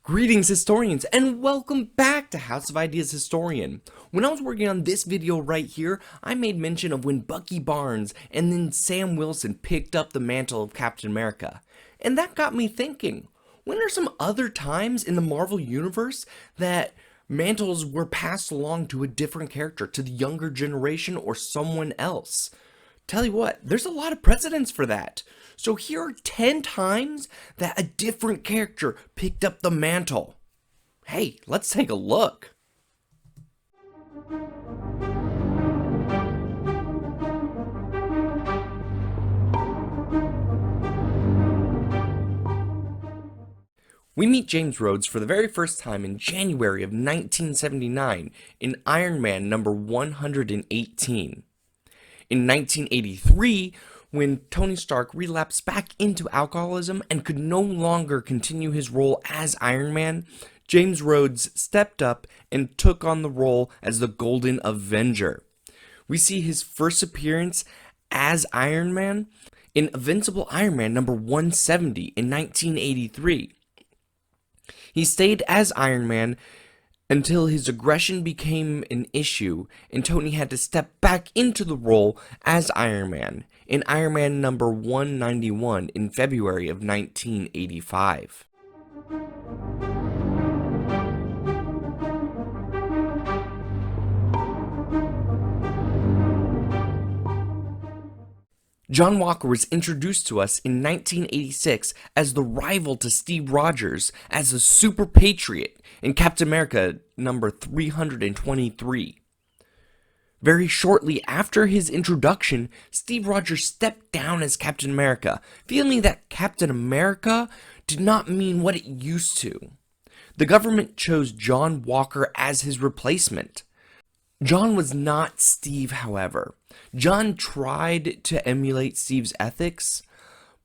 Greetings, historians, and welcome back to House of Ideas Historian. When I was working on this video right here, I made mention of when Bucky Barnes and then Sam Wilson picked up the mantle of Captain America. And that got me thinking, when are some other times in the Marvel Universe that mantles were passed along to a different character, to the younger generation or someone else? Tell you what, there's a lot of precedents for that. So here are 10 times that a different character picked up the mantle. Hey, let's take a look. We meet James Rhodes for the very first time in January of 1979 in Iron Man number 118. In 1983, when Tony Stark relapsed back into alcoholism and could no longer continue his role as Iron Man, James Rhodes stepped up and took on the role as the Golden Avenger. We see his first appearance as Iron Man in Invincible Iron Man number 170 in 1983. He stayed as Iron Man until his aggression became an issue and Tony had to step back into the role as Iron Man in Iron Man number 191 in February of 1985. John Walker was introduced to us in 1986 as the rival to Steve Rogers as a super patriot in Captain America number 323. Very shortly after his introduction, Steve Rogers stepped down as Captain America, feeling that Captain America did not mean what it used to. The government chose John Walker as his replacement. John was not Steve, however. John tried to emulate Steve's ethics,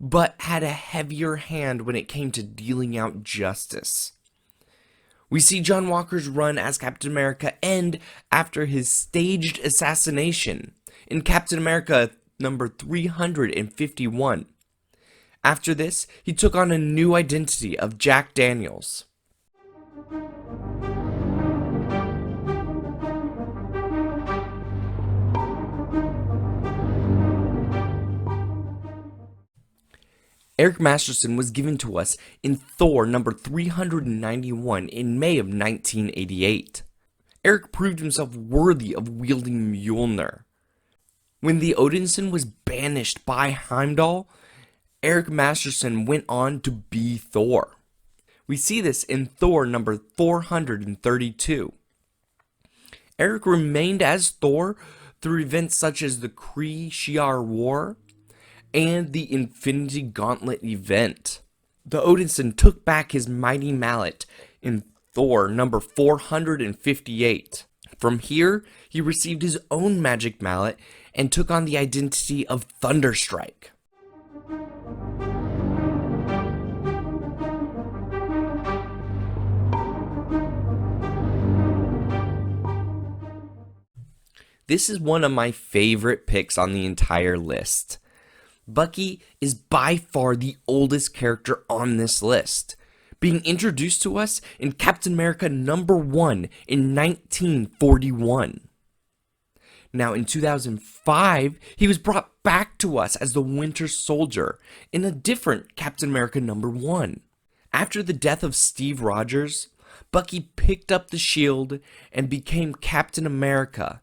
but had a heavier hand when it came to dealing out justice. We see John Walker's run as Captain America end after his staged assassination in Captain America number 351. After this, he took on a new identity of Jack Daniels. Eric Masterson was given to us in Thor number 391 in May of 1988. Eric proved himself worthy of wielding Mjolnir. When the Odinson was banished by Heimdall, Eric Masterson went on to be Thor. We see this in Thor number 432. Eric remained as Thor through events such as the Kree-Shi'ar War and the Infinity Gauntlet event. The Odinson took back his mighty mallet in Thor number 458. From here, he received his own magic mallet and took on the identity of Thunderstrike. This is one of my favorite picks on the entire list. Bucky is by far the oldest character on this list, being introduced to us in Captain America number 1 in 1941. Now in 2005, he was brought back to us as the Winter Soldier in a different Captain America number 1. After the death of Steve Rogers, Bucky picked up the shield and became Captain America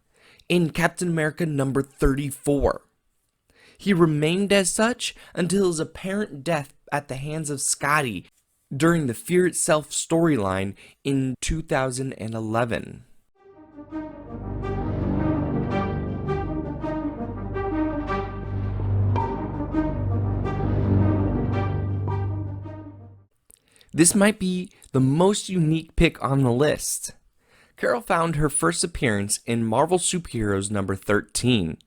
in Captain America number 34. He remained as such until his apparent death at the hands of Scotty during the Fear Itself storyline in 2011. This might be the most unique pick on the list. Carol found her first appearance in Marvel Superheroes number 13.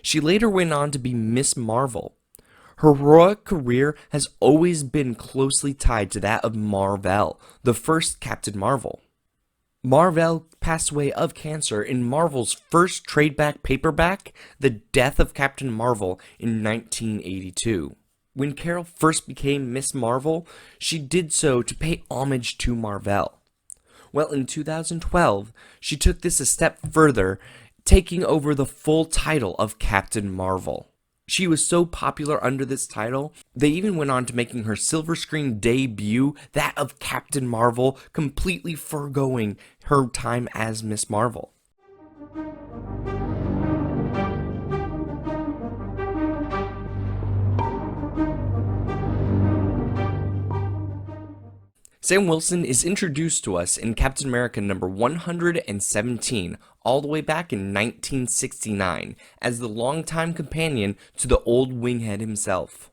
She later went on to be Miss Marvel. Her heroic career has always been closely tied to that of Mar-Vell, the first Captain Marvel. Mar-Vell passed away of cancer in Marvel's first trade paperback, The Death of Captain Marvel, in 1982. When Carol first became Miss Marvel, she did so to pay homage to Marvel. Well, in 2012, she took this a step further, taking over the full title of Captain Marvel. She was so popular under this title, they even went on to making her silver screen debut that of Captain Marvel, completely foregoing her time as Miss Marvel. Sam Wilson is introduced to us in Captain America number 117, all the way back in 1969, as the longtime companion to the old winghead himself.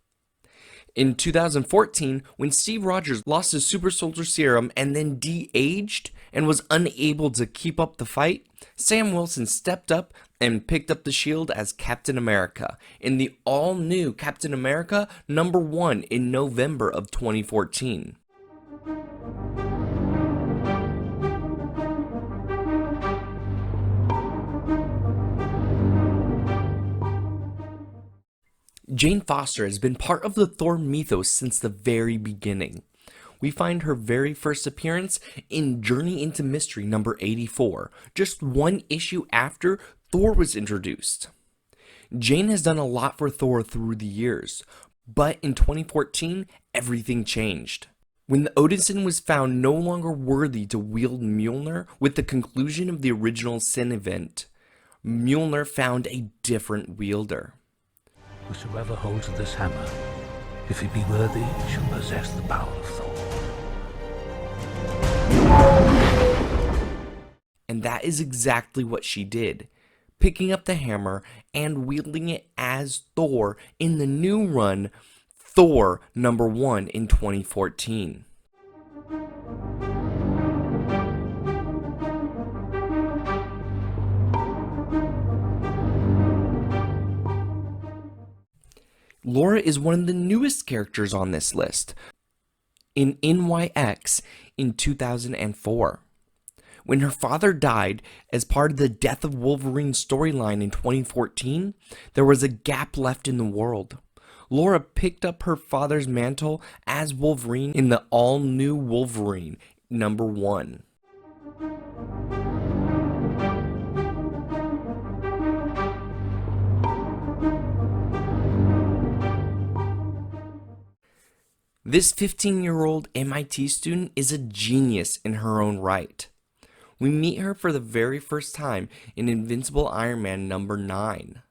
In 2014, when Steve Rogers lost his super soldier serum and then de-aged and was unable to keep up the fight, Sam Wilson stepped up and picked up the shield as Captain America in the all-new Captain America number 1 in November of 2014. Jane Foster has been part of the Thor mythos since the very beginning. We find her very first appearance in Journey into Mystery number 84, just one issue after Thor was introduced. Jane has done a lot for Thor through the years, but in 2014, everything changed. When the Odinson was found no longer worthy to wield Mjolnir with the conclusion of the original Sin event, Mjolnir found a different wielder. Whosoever holds this hammer, if he be worthy, shall possess the power of Thor. And that is exactly what she did, picking up the hammer and wielding it as Thor in the new run, Thor number 1 in 2014. Laura is one of the newest characters on this list, in NYX in 2004. When her father died as part of the Death of Wolverine storyline in 2014, there was a gap left in the world. Laura picked up her father's mantle as Wolverine in the all-new Wolverine number 1. This 15-year-old MIT student is a genius in her own right. We meet her for the very first time in Invincible Iron Man number 9.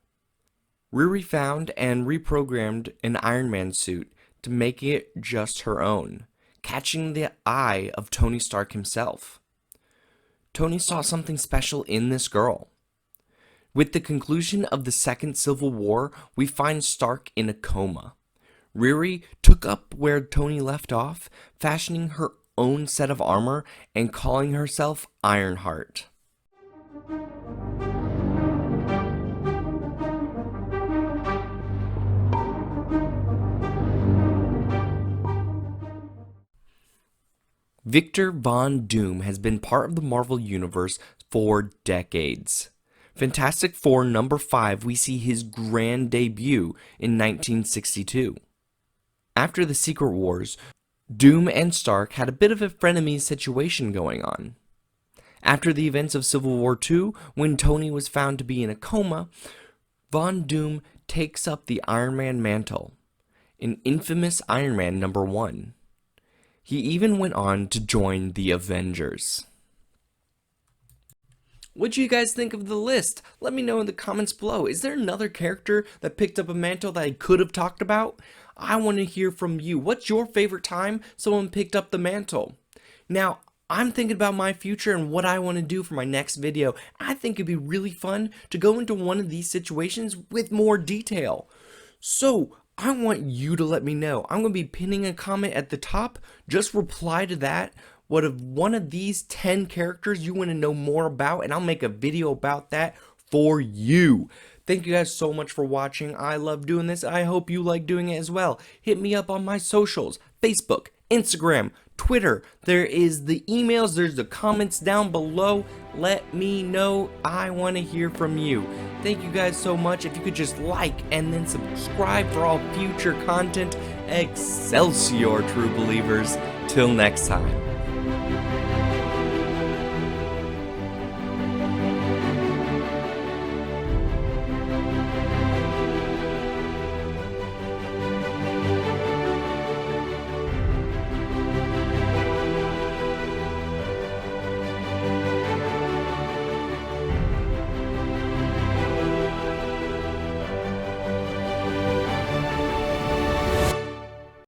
Riri found and reprogrammed an Iron Man suit to make it just her own, catching the eye of Tony Stark himself. Tony saw something special in this girl. With the conclusion of the Second Civil War, we find Stark in a coma. Riri took up where Tony left off, fashioning her own set of armor and calling herself Ironheart. Victor Von Doom has been part of the Marvel Universe for decades. Fantastic Four number 5, we see his grand debut in 1962. After the Secret Wars, Doom and Stark had a bit of a frenemy situation going on. After the events of Civil War II, when Tony was found to be in a coma, Von Doom takes up the Iron Man mantle, in infamous Iron Man number 1. He even went on to join the Avengers. What do you guys think of the list? Let me know in the comments below. Is there another character that picked up a mantle that I could have talked about? I want to hear from you. What's your favorite time someone picked up the mantle? Now, I'm thinking about my future and what I want to do for my next video. I think it'd be really fun to go into one of these situations with more detail. So, I want you to let me know. I'm going to be pinning a comment at the top. Just reply to that. What if one of these 10 characters you want to know more about, and I'll make a video about that for you. Thank you guys so much for watching. I love doing this. I hope you like doing it as well. Hit me up on my socials, Facebook, Instagram, Twitter, there is the emails, there's the comments down below. Let me know. I want to hear from you. Thank you guys so much. If you could just like and then subscribe for all future content. Excelsior, true believers. Till next time.